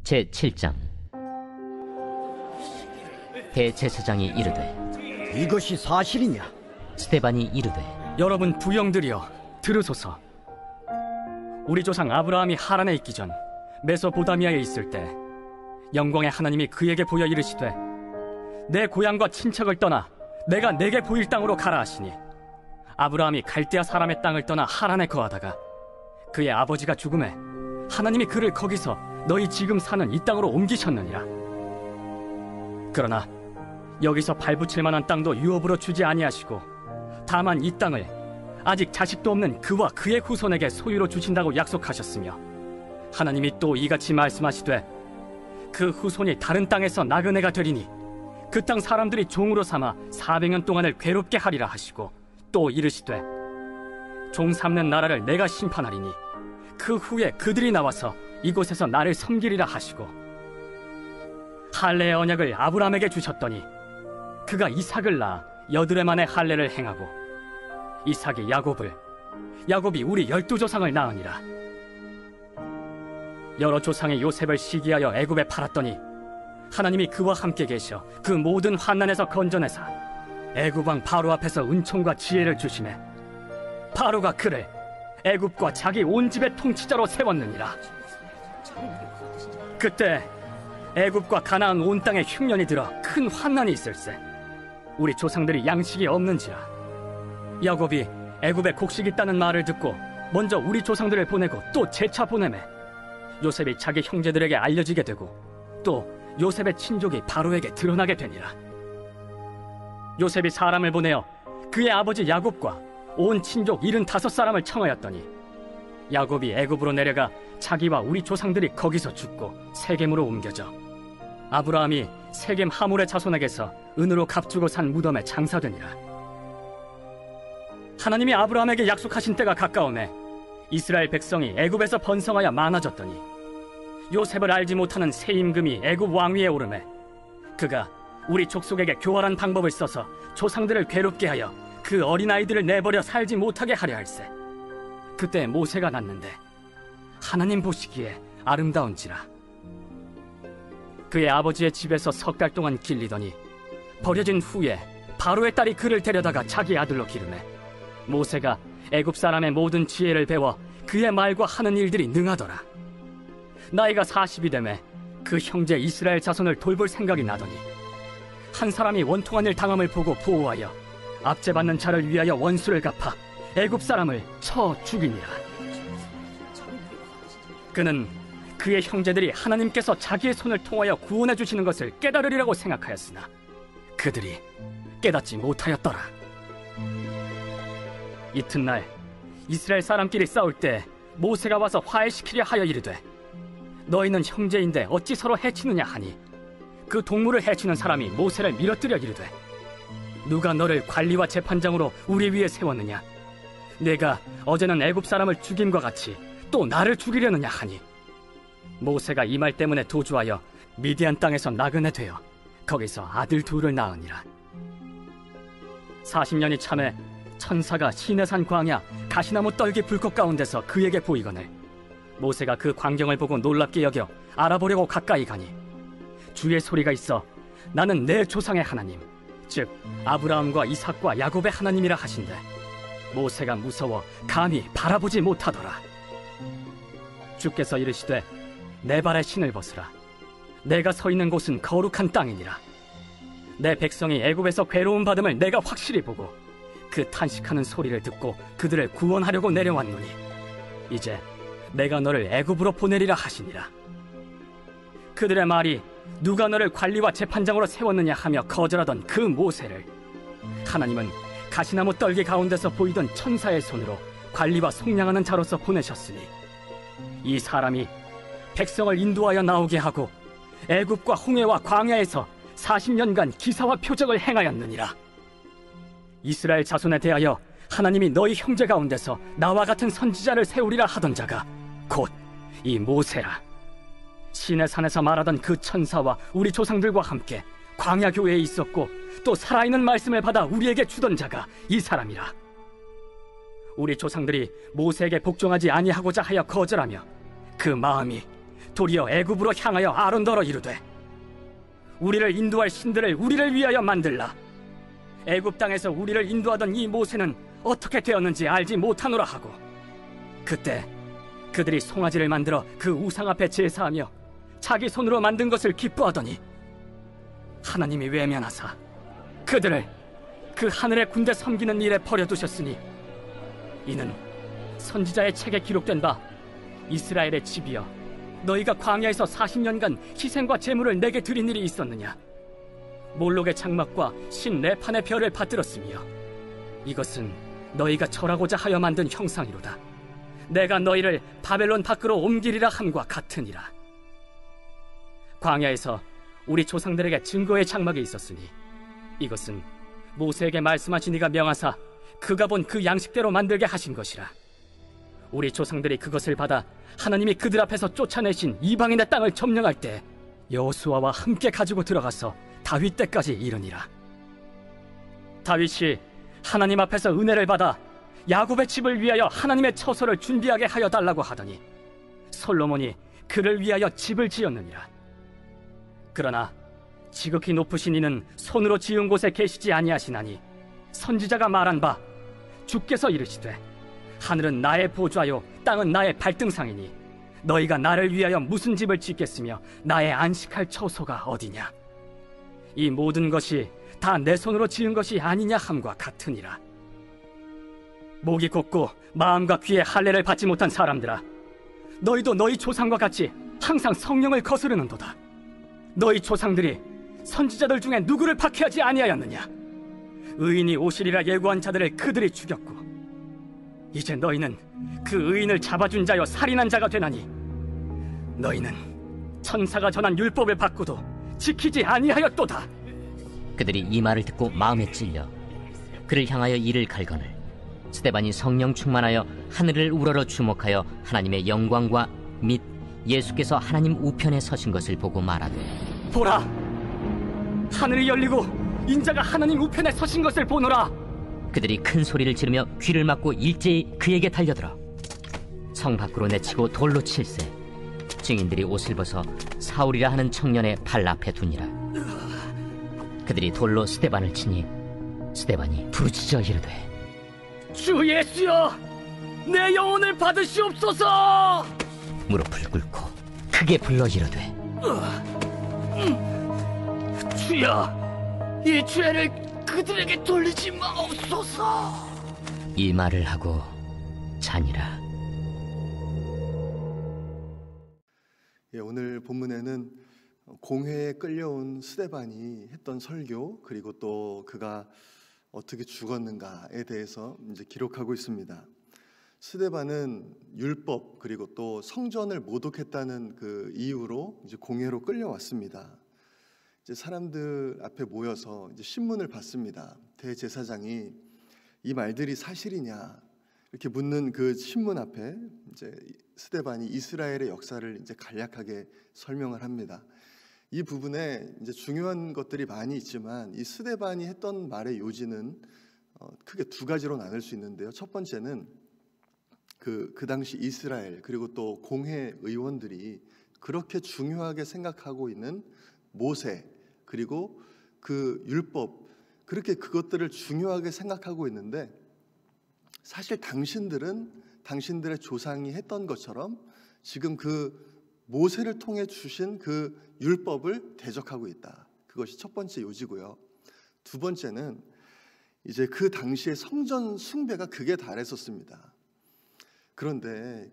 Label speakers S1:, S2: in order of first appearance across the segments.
S1: 제7장. 대제사장이 이르되
S2: 이것이 사실이냐?
S1: 스데반이 이르되
S3: 여러분 부영들이여 들으소서. 우리 조상 아브라함이 하란에 있기 전 메소보다미아에 있을 때 영광의 하나님이 그에게 보여 이르시되 내 고향과 친척을 떠나 내가 내게 보일 땅으로 가라 하시니, 아브라함이 갈대아 사람의 땅을 떠나 하란에 거하다가 그의 아버지가 죽음에 하나님이 그를 거기서 너희 지금 사는 이 땅으로 옮기셨느니라. 그러나 여기서 발붙일 만한 땅도 유업으로 주지 아니하시고 다만 이 땅을 아직 자식도 없는 그와 그의 후손에게 소유로 주신다고 약속하셨으며, 하나님이 또 이같이 말씀하시되 그 후손이 다른 땅에서 나그네가 되리니 그 땅 사람들이 종으로 삼아 400년 동안을 괴롭게 하리라 하시고, 또 이르시되 종 삼는 나라를 내가 심판하리니 그 후에 그들이 나와서 이곳에서 나를 섬기리라 하시고, 할례의 언약을 아브라함에게 주셨더니 그가 이삭을 낳아 여드레 만에 할례를 행하고, 이삭이 야곱을, 야곱이 우리 12조상을 낳으니라. 여러 조상의 요셉을 시기하여 애굽에 팔았더니 하나님이 그와 함께 계셔 그 모든 환난에서 건져내사 애굽 왕 바로 앞에서 은총과 지혜를 주시매 바로가 그를 애굽과 자기 온 집의 통치자로 세웠느니라. 그때 애굽과 가나안 온 땅에 흉년이 들어 큰 환난이 있을세. 우리 조상들이 양식이 없는지라. 야곱이 애굽에 곡식이 있다는 말을 듣고 먼저 우리 조상들을 보내고 또 재차 보내매 요셉이 자기 형제들에게 알려지게 되고 또 요셉의 친족이 바로에게 드러나게 되니라. 요셉이 사람을 보내어 그의 아버지 야곱과 온 친족 75사람을 청하였더니 야곱이 애굽으로 내려가 자기와 우리 조상들이 거기서 죽고 세겜으로 옮겨져 아브라함이 세겜 하몰의 자손에게서 은으로 값주고 산 무덤에 장사되니라. 하나님이 아브라함에게 약속하신 때가 가까우매 이스라엘 백성이 애굽에서 번성하여 많아졌더니 요셉을 알지 못하는 새 임금이 애굽 왕위에 오르매 그가 우리 족속에게 교활한 방법을 써서 조상들을 괴롭게 하여 그 어린아이들을 내버려 살지 못하게 하려 할세. 그때 모세가 났는데 하나님 보시기에 아름다운지라. 그의 아버지의 집에서 3달 동안 길리더니 버려진 후에 바로의 딸이 그를 데려다가 자기 아들로 기르매 모세가 애굽 사람의 모든 지혜를 배워 그의 말과 하는 일들이 능하더라. 나이가 40이 되매 그 형제 이스라엘 자손을 돌볼 생각이 나더니 한 사람이 원통한 일 당함을 보고 보호하여 압제받는 자를 위하여 원수를 갚아 애굽 사람을 쳐 죽이니라. 그는 그의 형제들이 하나님께서 자기의 손을 통하여 구원해 주시는 것을 깨달으리라고 생각하였으나 그들이 깨닫지 못하였더라. 이튿날 이스라엘 사람끼리 싸울 때 모세가 와서 화해시키려 하여 이르되 너희는 형제인데 어찌 서로 해치느냐 하니 그 동물을 해치는 사람이 모세를 밀어뜨려 이르되 누가 너를 관리와 재판장으로 우리 위에 세웠느냐? 내가 어제는 애굽 사람을 죽임과 같이 또 나를 죽이려느냐 하니 모세가 이 말 때문에 도주하여 미디안 땅에서 나그네 되어 거기서 아들 둘을 낳으니라. 40년이 참에 천사가 시내산 광야 가시나무 떨기 불꽃 가운데서 그에게 보이거늘 모세가 그 광경을 보고 놀랍게 여겨 알아보려고 가까이 가니 주의 소리가 있어 나는 내 조상의 하나님 즉 아브라함과 이삭과 야곱의 하나님이라 하신대 모세가 무서워 감히 바라보지 못하더라. 주께서 이르시되 내 발에 신을 벗으라. 내가 서 있는 곳은 거룩한 땅이니라. 내 백성이 애굽에서 괴로움 받음을 내가 확실히 보고 그 탄식하는 소리를 듣고 그들을 구원하려고 내려왔노니 이제 내가 너를 애굽으로 보내리라 하시니라. 그들의 말이 누가 너를 관리와 재판장으로 세웠느냐 하며 거절하던 그 모세를 하나님은 가시나무 떨기 가운데서 보이던 천사의 손으로 관리와 속량하는 자로서 보내셨으니 이 사람이 백성을 인도하여 나오게 하고 애굽과 홍해와 광야에서 40년간 기사와 표적을 행하였느니라. 이스라엘 자손에 대하여 하나님이 너희 형제 가운데서 나와 같은 선지자를 세우리라 하던 자가 곧 이 모세라. 시내산에서 말하던 그 천사와 우리 조상들과 함께 광야 교회에 있었고 또 살아있는 말씀을 받아 우리에게 주던 자가 이 사람이라. 우리 조상들이 모세에게 복종하지 아니하고자 하여 거절하며 그 마음이 도리어 애굽으로 향하여 아론더러 이르되 우리를 인도할 신들을 우리를 위하여 만들라. 애굽 땅에서 우리를 인도하던 이 모세는 어떻게 되었는지 알지 못하노라 하고, 그때 그들이 송아지를 만들어 그 우상 앞에 제사하며 자기 손으로 만든 것을 기뻐하더니 하나님이 외면하사 그들을 그 하늘의 군대 섬기는 일에 버려두셨으니, 이는 선지자의 책에 기록된 바 이스라엘의 집이여, 너희가 광야에서 40년간 희생과 제물을 내게 드린 일이 있었느냐? 몰록의 장막과 신 레판의 별을 받들었으며 이것은 너희가 절하고자 하여 만든 형상이로다. 내가 너희를 바벨론 밖으로 옮기리라 함과 같으니라. 광야에서 우리 조상들에게 증거의 장막이 있었으니 이것은 모세에게 말씀하신 이가 명하사 그가 본 그 양식대로 만들게 하신 것이라. 우리 조상들이 그것을 받아 하나님이 그들 앞에서 쫓아내신 이방인의 땅을 점령할 때 여호수아와 함께 가지고 들어가서 다윗 때까지 이르니라. 다윗이 하나님 앞에서 은혜를 받아 야곱의 집을 위하여 하나님의 처소를 준비하게 하여 달라고 하더니 솔로몬이 그를 위하여 집을 지었느니라. 그러나 지극히 높으신 이는 손으로 지은 곳에 계시지 아니하시나니 선지자가 말한 바 주께서 이르시되 하늘은 나의 보좌요 땅은 나의 발등상이니 너희가 나를 위하여 무슨 집을 짓겠으며 나의 안식할 처소가 어디냐? 이 모든 것이 다 내 손으로 지은 것이 아니냐 함과 같으니라. 목이 곧고 마음과 귀에 할례를 받지 못한 사람들아, 너희도 너희 조상과 같이 항상 성령을 거스르는도다. 너희 조상들이 선지자들 중에 누구를 박해하지 아니하였느냐? 의인이 오시리라 예고한 자들을 그들이 죽였고, 이제 너희는 그 의인을 잡아준 자여 살인한 자가 되나니 너희는 천사가 전한 율법을 받고도 지키지 아니하였도다.
S1: 그들이 이 말을 듣고 마음에 찔려 그를 향하여 이를 갈거늘 스데반이 성령 충만하여 하늘을 우러러 주목하여 하나님의 영광과 및 예수께서 하나님 우편에 서신 것을 보고 말하되,
S3: 보라, 하늘이 열리고 인자가 하나님 우편에 서신 것을 보노라.
S1: 그들이 큰 소리를 지르며 귀를 막고 일제히 그에게 달려들어 성 밖으로 내치고 돌로 칠세. 증인들이 옷을 벗어 사울이라 하는 청년의 발 앞에 두니라. 그들이 돌로 스데반을 치니 스데반이 부르짖어 이르되,
S3: 주 예수여, 내 영혼을 받으시옵소서.
S1: 무릎을 꿇고 크게 불러 이르되,
S3: 주여, 이 죄를 그들에게 돌리지 마옵소서.
S1: 이 말을 하고 자니라.
S2: 오늘 본문에는 공회에 끌려온 스데반이 했던 설교, 그리고 또 그가 어떻게 죽었는가에 대해서 이제 기록하고 있습니다. 스데반은 율법 그리고 또 성전을 모독했다는 그 이유로 이제 공회로 끌려왔습니다. 이제 사람들 앞에 모여서 이제 신문을 받습니다. 대제사장이 이 말들이 사실이냐 이렇게 묻는 그 신문 앞에 이제 스데반이 이스라엘의 역사를 이제 간략하게 설명을 합니다. 이 부분에 이제 중요한 것들이 많이 있지만 이 스데반이 했던 말의 요지는 크게 두 가지로 나눌 수 있는데요. 첫 번째는 그 당시 이스라엘 그리고 또 공회 의원들이 그렇게 중요하게 생각하고 있는 모세 그리고 그 율법, 그렇게 그것들을 중요하게 생각하고 있는데 사실 당신들의 조상이 했던 것처럼 지금 그 모세를 통해 주신 그 율법을 대적하고 있다. 그것이 첫 번째 요지고요. 두 번째는 이제 그 당시에 성전 숭배가 극에 달했었습니다. 그런데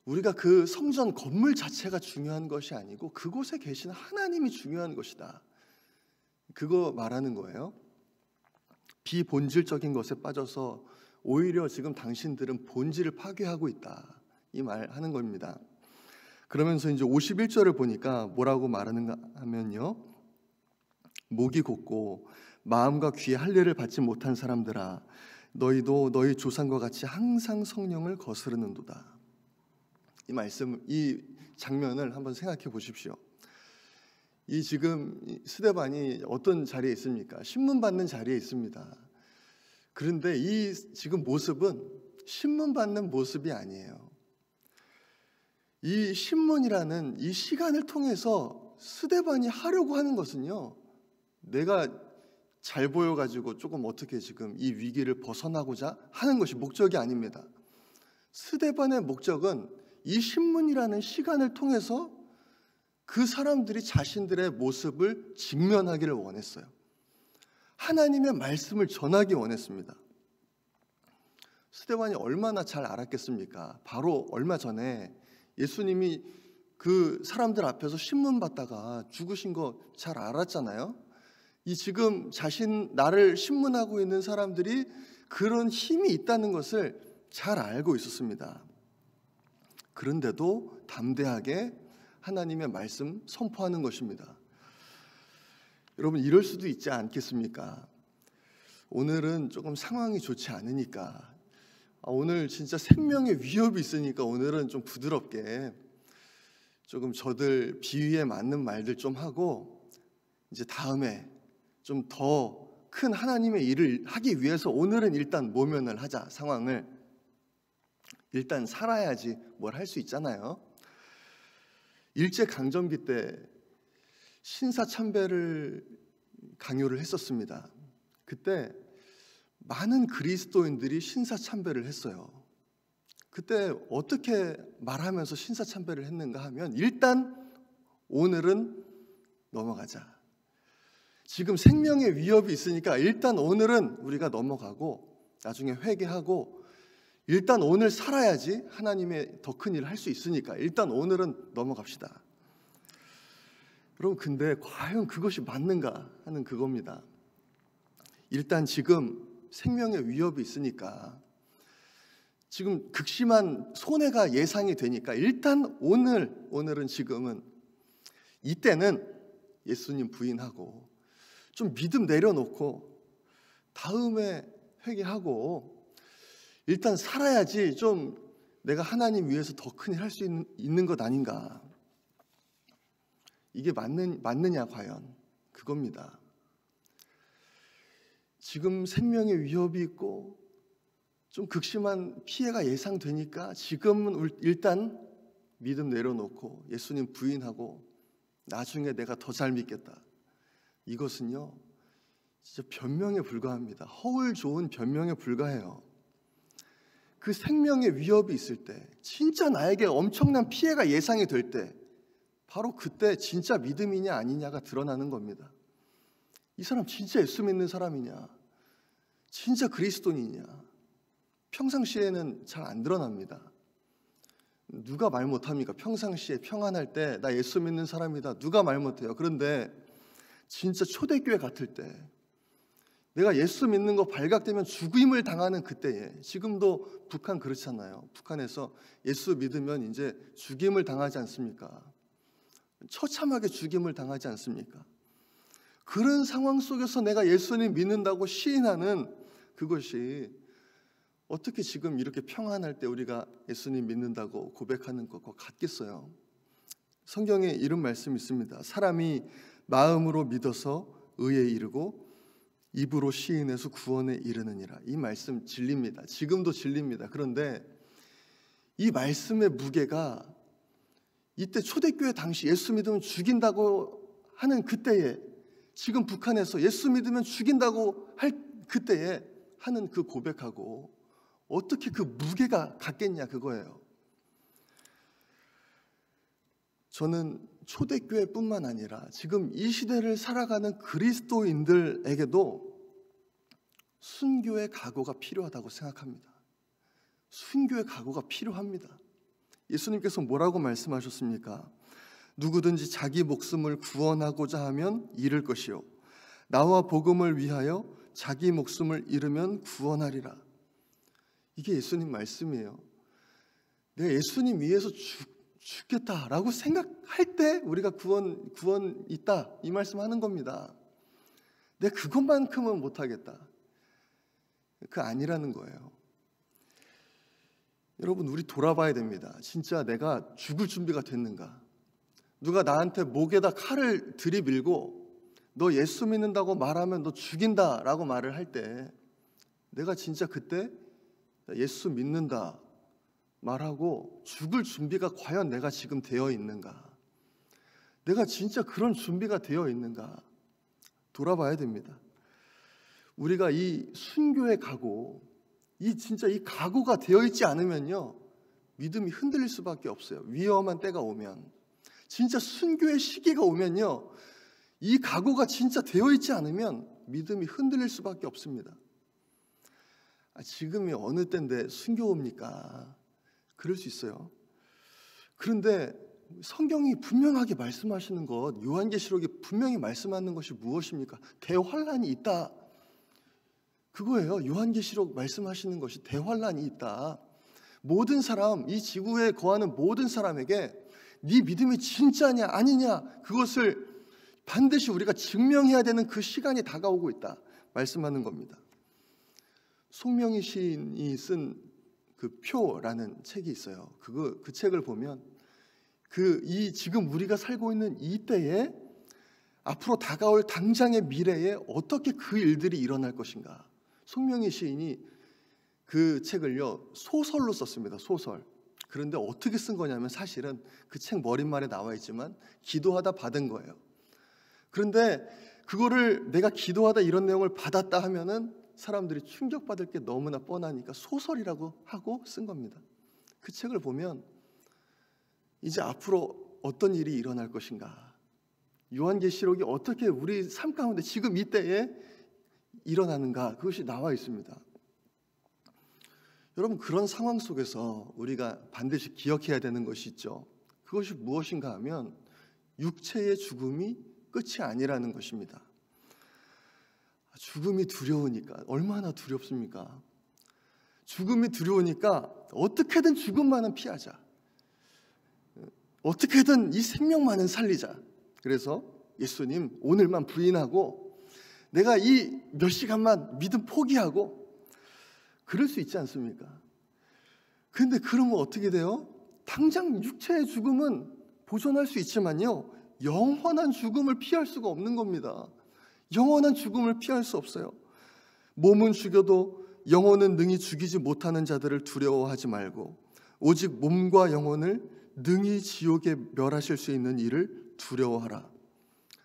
S2: 우리가 그 성전 건물 자체가 중요한 것이 아니고 그곳에 계신 하나님이 중요한 것이다. 그거 말하는 거예요. 비본질적인 것에 빠져서 오히려 지금 당신들은 본질을 파괴하고 있다. 이 말 하는 겁니다. 그러면서 이제 51절을 보니까 뭐라고 말하는가 하면요. 목이 곧고 마음과 귀에 할례를 받지 못한 사람들아, 너희도 너희 조상과 같이 항상 성령을 거스르는도다. 이 말씀, 이 장면을 한번 생각해 보십시오. 이 지금 스데반이 어떤 자리에 있습니까? 신문 받는 자리에 있습니다. 그런데 이 지금 모습은 신문 받는 모습이 아니에요. 이 신문이라는 이 시간을 통해서 스데반이 하려고 하는 것은요, 내가 잘 보여가지고 조금 어떻게 지금 이 위기를 벗어나고자 하는 것이 목적이 아닙니다. 스데반의 목적은 이 신문이라는 시간을 통해서 그 사람들이 자신들의 모습을 직면하기를 원했어요. 하나님의 말씀을 전하기 원했습니다. 스데반이 얼마나 잘 알았겠습니까? 바로 얼마 전에 예수님이 그 사람들 앞에서 신문 받다가 죽으신 거 잘 알았잖아요. 이 지금 나를 신문하고 있는 사람들이 그런 힘이 있다는 것을 잘 알고 있었습니다. 그런데도 담대하게 하나님의 말씀 선포하는 것입니다. 여러분, 이럴 수도 있지 않겠습니까? 오늘은 조금 상황이 좋지 않으니까, 오늘 진짜 생명의 위협이 있으니까 오늘은 좀 부드럽게 조금 저들 비위에 맞는 말들 좀 하고, 이제 다음에 좀 더 큰 하나님의 일을 하기 위해서 오늘은 일단 모면을 하자. 상황을 일단 살아야지 뭘 할 수 있잖아요. 일제강점기 때 신사참배를 강요를 했었습니다. 그때 많은 그리스도인들이 신사참배를 했어요. 그때 어떻게 말하면서 신사참배를 했는가 하면, 일단 오늘은 넘어가자. 지금 생명의 위협이 있으니까 일단 오늘은 우리가 넘어가고 나중에 회개하고, 일단 오늘 살아야지 하나님의 더 큰 일을 할 수 있으니까 일단 오늘은 넘어갑시다. 여러분, 근데 과연 그것이 맞는가 하는 그겁니다. 일단 지금 생명의 위협이 있으니까, 지금 극심한 손해가 예상이 되니까 일단 오늘은 지금은, 이때는 예수님 부인하고 좀 믿음 내려놓고 다음에 회개하고 일단 살아야지 좀 내가 하나님 위해서 더 큰 일 할 수 있는 것 아닌가. 이게 맞느냐 과연, 그겁니다. 지금 생명의 위협이 있고 좀 극심한 피해가 예상되니까 지금은 일단 믿음 내려놓고 예수님 부인하고 나중에 내가 더 잘 믿겠다. 이것은요, 진짜 변명에 불과합니다. 허울 좋은 변명에 불과해요. 그 생명의 위협이 있을 때, 진짜 나에게 엄청난 피해가 예상이 될 때, 바로 그때 진짜 믿음이냐 아니냐가 드러나는 겁니다. 이 사람 진짜 예수 믿는 사람이냐, 진짜 그리스도인이냐, 평상시에는 잘 안 드러납니다. 누가 말 못합니까? 평상시에 평안할 때 나 예수 믿는 사람이다, 누가 말 못해요? 그런데 진짜 초대교회 같을 때, 내가 예수 믿는 거 발각되면 죽임을 당하는 그때에, 지금도 북한 그렇잖아요. 북한에서 예수 믿으면 이제 죽임을 당하지 않습니까? 처참하게 죽임을 당하지 않습니까? 그런 상황 속에서 내가 예수님 믿는다고 시인하는 그것이 어떻게 지금 이렇게 평안할 때 우리가 예수님 믿는다고 고백하는 것과 같겠어요? 성경에 이런 말씀이 있습니다. 사람이 마음으로 믿어서 의에 이르고 입으로 시인해서 구원에 이르느니라. 이 말씀 진리입니다. 지금도 진리입니다. 그런데 이 말씀의 무게가 이때 초대교회 당시 예수 믿으면 죽인다고 하는 그때에, 지금 북한에서 예수 믿으면 죽인다고 할 그때에 하는 그 고백하고 어떻게 그 무게가 같겠냐, 그거예요. 저는 초대교회뿐만 아니라 지금 이 시대를 살아가는 그리스도인들에게도 순교의 각오가 필요하다고 생각합니다. 순교의 각오가 필요합니다. 예수님께서 뭐라고 말씀하셨습니까? 누구든지 자기 목숨을 구원하고자 하면 잃을 것이요, 나와 복음을 위하여 자기 목숨을 잃으면 구원하리라. 이게 예수님 말씀이에요. 내가 예수님 위해서 죽겠다라고 생각할 때 우리가 구원 있다, 이 말씀하는 겁니다. 내가 그것만큼은 못하겠다, 그 아니라는 거예요. 여러분, 우리 돌아봐야 됩니다. 진짜 내가 죽을 준비가 됐는가? 누가 나한테 목에다 칼을 들이밀고 너 예수 믿는다고 말하면 너 죽인다라고 말을 할 때, 내가 진짜 그때 예수 믿는다, 말하고 죽을 준비가 과연 내가 지금 되어 있는가? 내가 진짜 그런 준비가 되어 있는가? 돌아봐야 됩니다. 우리가 이 순교의 각오, 진짜 이 각오가 되어 있지 않으면요, 믿음이 흔들릴 수밖에 없어요. 위험한 때가 오면, 진짜 순교의 시기가 오면요, 이 각오가 진짜 되어 있지 않으면 믿음이 흔들릴 수밖에 없습니다. 지금이 어느 때인데 순교입니까? 그럴 수 있어요. 그런데 성경이 분명하게 말씀하시는 것, 요한계시록이 분명히 말씀하는 것이 무엇입니까? 대환란이 있다. 그거예요. 요한계시록 말씀하시는 것이 대환란이 있다. 모든 사람, 이 지구에 거하는 모든 사람에게 네 믿음이 진짜냐 아니냐, 그것을 반드시 우리가 증명해야 되는 그 시간이 다가오고 있다 말씀하는 겁니다. 송명희 시인이 쓴 그 표라는 책이 있어요. 그 책을 보면 지금 우리가 살고 있는 이 때에 앞으로 다가올 당장의 미래에 어떻게 그 일들이 일어날 것인가. 송명희 시인이 그 책을요, 소설로 썼습니다. 소설. 그런데 어떻게 쓴 거냐면, 사실은 그 책 머릿말에 나와 있지만 기도하다 받은 거예요. 그런데 그거를 내가 기도하다 이런 내용을 받았다 하면은 사람들이 충격받을 게 너무나 뻔하니까 소설이라고 하고 쓴 겁니다. 그 책을 보면 이제 앞으로 어떤 일이 일어날 것인가, 요한계시록이 어떻게 우리 삶 가운데 지금 이때에 일어나는가, 그것이 나와 있습니다. 여러분, 그런 상황 속에서 우리가 반드시 기억해야 되는 것이 있죠. 그것이 무엇인가 하면 육체의 죽음이 끝이 아니라는 것입니다. 죽음이 두려우니까, 얼마나 두렵습니까? 죽음이 두려우니까 어떻게든 죽음만은 피하자. 어떻게든 이 생명만은 살리자. 그래서 예수님 오늘만 부인하고 내가 이 몇 시간만 믿음 포기하고, 그럴 수 있지 않습니까? 그런데 그러면 어떻게 돼요? 당장 육체의 죽음은 보존할 수 있지만요, 영원한 죽음을 피할 수가 없는 겁니다. 영원한 죽음을 피할 수 없어요. 몸은 죽여도 영혼은 능히 죽이지 못하는 자들을 두려워하지 말고 오직 몸과 영혼을 능히 지옥에 멸하실 수 있는 이를 두려워하라.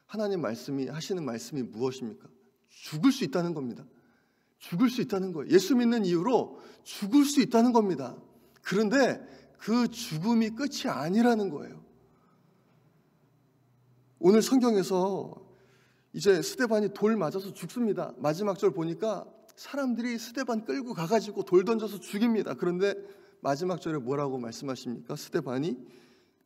S2: 하나님 말씀이 하시는 말씀이 무엇입니까? 죽을 수 있다는 겁니다. 죽을 수 있다는 거예요. 예수 믿는 이유로 죽을 수 있다는 겁니다. 그런데 그 죽음이 끝이 아니라는 거예요. 오늘 성경에서 이제 스데반이 돌 맞아서 죽습니다. 마지막 절 보니까 사람들이 스데반 끌고 가가지고 돌 던져서 죽입니다. 그런데 마지막 절에 뭐라고 말씀하십니까? 스데반이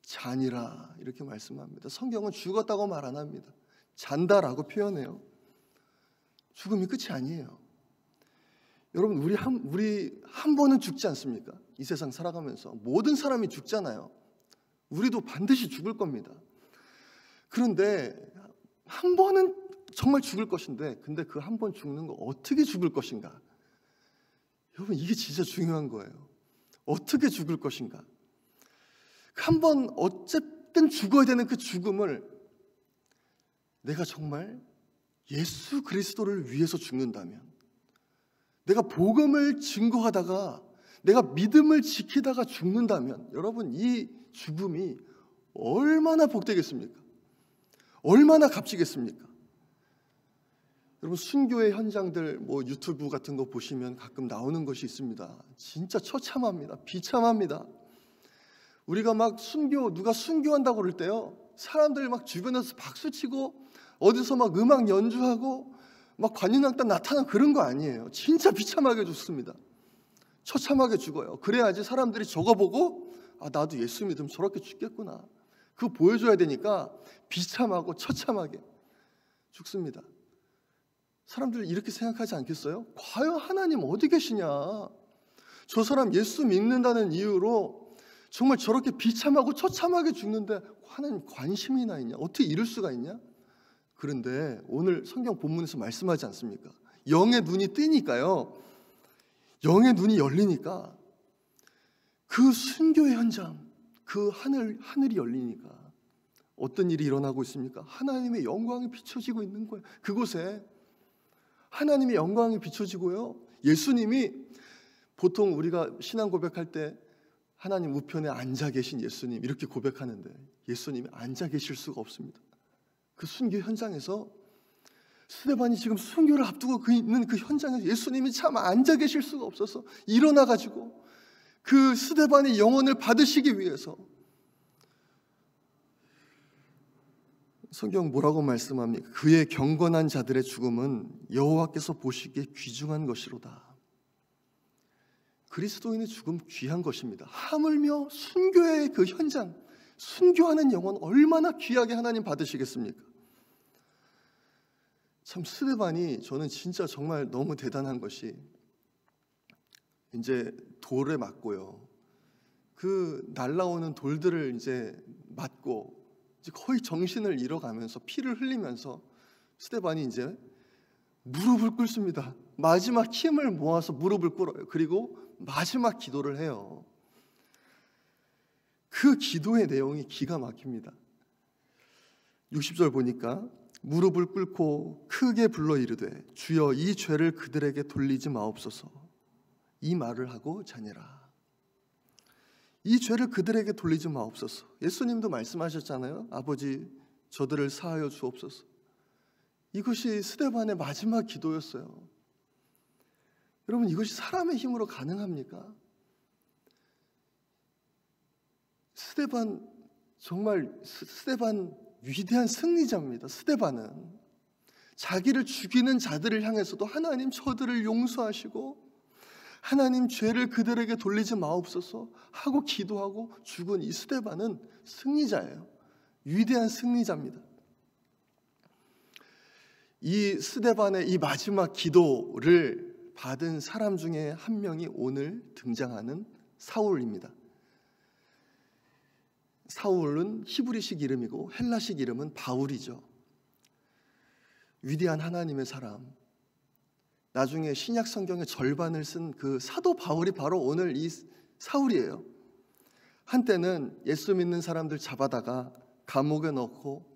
S2: 잔이라 이렇게 말씀합니다. 성경은 죽었다고 말 안 합니다. 잔다라고 표현해요. 죽음이 끝이 아니에요. 여러분, 우리 한 번은 죽지 않습니까? 이 세상 살아가면서 모든 사람이 죽잖아요. 우리도 반드시 죽을 겁니다. 그런데 한 번은 정말 죽을 것인데, 근데 그 한 번 죽는 거 어떻게 죽을 것인가? 여러분, 이게 진짜 중요한 거예요. 어떻게 죽을 것인가? 한 번 어쨌든 죽어야 되는 그 죽음을 내가 정말 예수 그리스도를 위해서 죽는다면, 내가 복음을 증거하다가 내가 믿음을 지키다가 죽는다면, 여러분, 이 죽음이 얼마나 복되겠습니까? 얼마나 값지겠습니까? 여러분, 순교의 현장들 유튜브 같은 거 보시면 가끔 나오는 것이 있습니다. 진짜 처참합니다. 비참합니다. 우리가 막 누가 순교한다고 그럴 때요, 사람들 막 주변에서 박수치고 어디서 막 음악 연주하고 막 관윤악단 나타나는 그런 거 아니에요. 진짜 비참하게 죽습니다. 처참하게 죽어요. 그래야지 사람들이 저거 보고 나도 예수 믿으면 저렇게 죽겠구나, 그거 보여줘야 되니까 비참하고 처참하게 죽습니다. 사람들이 이렇게 생각하지 않겠어요? 과연 하나님 어디 계시냐? 저 사람 예수 믿는다는 이유로 정말 저렇게 비참하고 처참하게 죽는데 하나님 관심이나 있냐? 어떻게 이럴 수가 있냐? 그런데 오늘 성경 본문에서 말씀하지 않습니까? 영의 눈이 뜨니까요, 영의 눈이 열리니까 그 순교의 현장, 그 하늘이 열리니까 어떤 일이 일어나고 있습니까? 하나님의 영광이 비춰지고 있는 거예요. 그곳에 하나님의 영광이 비춰지고요, 예수님이 보통 우리가 신앙 고백할 때 하나님 우편에 앉아 계신 예수님 이렇게 고백하는데 예수님이 앉아 계실 수가 없습니다. 그 순교 현장에서 스데반이 지금 순교를 앞두고 있는 그 현장에서 예수님이 참 앉아 계실 수가 없어서 일어나 가지고 그 스데반의 영혼을 받으시기 위해서 성경 뭐라고 말씀합니까? 그의 경건한 자들의 죽음은 여호와께서 보시기에 귀중한 것이로다. 그리스도인의 죽음 귀한 것입니다. 하물며 순교의 그 현장, 순교하는 영혼 얼마나 귀하게 하나님 받으시겠습니까? 참 스데반이 저는 진짜 정말 너무 대단한 것이 이제 돌에 맞고요. 그 날라오는 돌들을 이제 맞고 이제 거의 정신을 잃어가면서 피를 흘리면서 스데반이 이제 무릎을 꿇습니다. 마지막 힘을 모아서 무릎을 꿇어요. 그리고 마지막 기도를 해요. 그 기도의 내용이 기가 막힙니다. 60절 보니까 무릎을 꿇고 크게 불러 이르되 주여 이 죄를 그들에게 돌리지 마옵소서. 이 말을 하고 자니라. 이 죄를 그들에게 돌리지 마옵소서. 예수님도 말씀하셨잖아요. 아버지 저들을 사하여 주옵소서. 이것이 스데반의 마지막 기도였어요. 여러분 이것이 사람의 힘으로 가능합니까? 스데반 정말 스데반 위대한 승리자입니다. 스데반은 자기를 죽이는 자들을 향해서도 하나님 저들을 용서하시고 하나님 죄를 그들에게 돌리지 마옵소서 하고 기도하고 죽은 이 스데반은 승리자예요. 위대한 승리자입니다. 이 스데반의 이 마지막 기도를 받은 사람 중에 한 명이 오늘 등장하는 사울입니다. 사울은 히브리식 이름이고 헬라식 이름은 바울이죠. 위대한 하나님의 사람. 나중에 신약 성경의 절반을 쓴 그 사도 바울이 바로 오늘 이 사울이에요. 한때는 예수 믿는 사람들 잡아다가 감옥에 넣고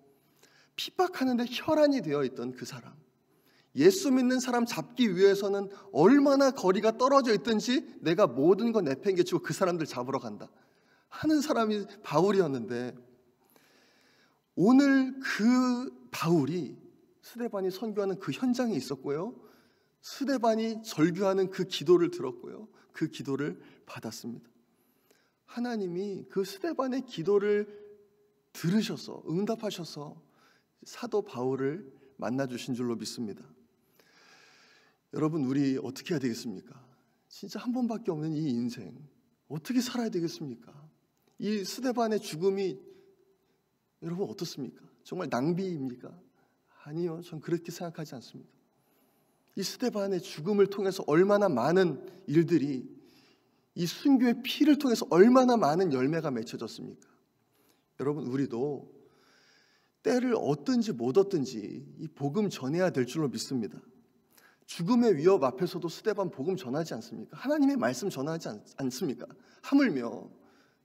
S2: 핍박하는데 혈안이 되어 있던 그 사람. 예수 믿는 사람 잡기 위해서는 얼마나 거리가 떨어져 있든지 내가 모든 거 내팽개치고 그 사람들 잡으러 간다 하는 사람이 바울이었는데 오늘 그 바울이 스데반이 선교하는 그 현장에 있었고요. 스데반이 절규하는 그 기도를 들었고요. 그 기도를 받았습니다. 하나님이 그 스데반의 기도를 들으셔서 응답하셔서 사도 바울을 만나주신 줄로 믿습니다. 여러분 우리 어떻게 해야 되겠습니까? 진짜 한 번밖에 없는 이 인생 어떻게 살아야 되겠습니까? 이 스데반의 죽음이 여러분 어떻습니까? 정말 낭비입니까? 아니요, 전 그렇게 생각하지 않습니다. 이 스데반의 죽음을 통해서 얼마나 많은 일들이 이 순교의 피를 통해서 얼마나 많은 열매가 맺혀졌습니까? 여러분 우리도 때를 얻든지 못 얻든지 이 복음 전해야 될 줄로 믿습니다. 죽음의 위협 앞에서도 스데반 복음 전하지 않습니까? 하나님의 말씀 전하지 않습니까? 하물며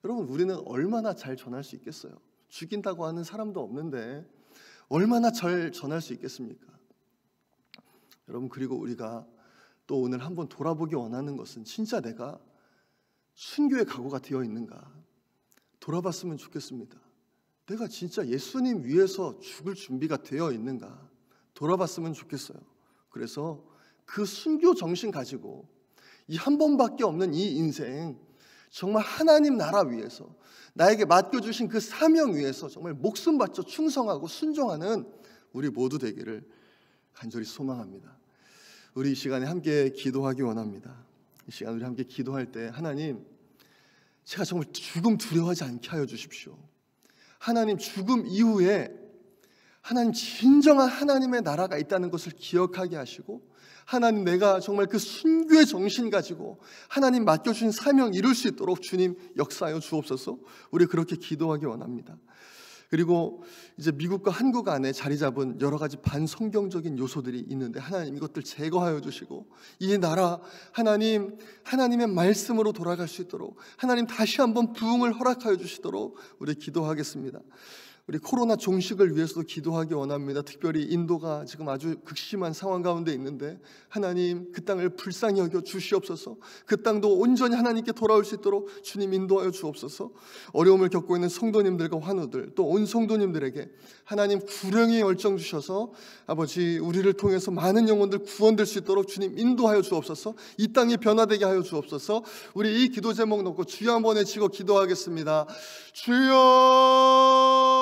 S2: 여러분 우리는 얼마나 잘 전할 수 있겠어요? 죽인다고 하는 사람도 없는데 얼마나 잘 전할 수 있겠습니까? 여러분 그리고 우리가 또 오늘 한번 돌아보기 원하는 것은 진짜 내가 순교의 각오가 되어 있는가 돌아봤으면 좋겠습니다. 내가 진짜 예수님 위해서 죽을 준비가 되어 있는가 돌아봤으면 좋겠어요. 그래서 그 순교 정신 가지고 이 한 번밖에 없는 이 인생 정말 하나님 나라 위해서 나에게 맡겨주신 그 사명 위해서 정말 목숨 바쳐 충성하고 순종하는 우리 모두 되기를 간절히 소망합니다. 우리 이 시간에 함께 기도하기 원합니다. 이 시간 우리 함께 기도할 때 하나님 제가 정말 죽음 두려워하지 않게 하여 주십시오. 하나님 죽음 이후에 하나님 진정한 하나님의 나라가 있다는 것을 기억하게 하시고 하나님 내가 정말 그 순교의 정신 가지고 하나님 맡겨주신 사명 이룰 수 있도록 주님 역사하여 주옵소서. 우리 그렇게 기도하기 원합니다. 그리고 이제 미국과 한국 안에 자리 잡은 여러 가지 반성경적인 요소들이 있는데 하나님 이것들 제거하여 주시고 이 나라 하나님 하나님의 말씀으로 돌아갈 수 있도록 하나님 다시 한번 부흥을 허락하여 주시도록 우리 기도하겠습니다. 우리 코로나 종식을 위해서도 기도하기 원합니다. 특별히 인도가 지금 아주 극심한 상황 가운데 있는데 하나님 그 땅을 불쌍히 여겨 주시옵소서. 그 땅도 온전히 하나님께 돌아올 수 있도록 주님 인도하여 주옵소서. 어려움을 겪고 있는 성도님들과 환우들 또 온 성도님들에게 하나님 구령의 열정 주셔서 아버지 우리를 통해서 많은 영혼들 구원될 수 있도록 주님 인도하여 주옵소서. 이 땅이 변화되게 하여 주옵소서. 우리 이 기도 제목 놓고 주여 한번 외치고 기도하겠습니다. 주여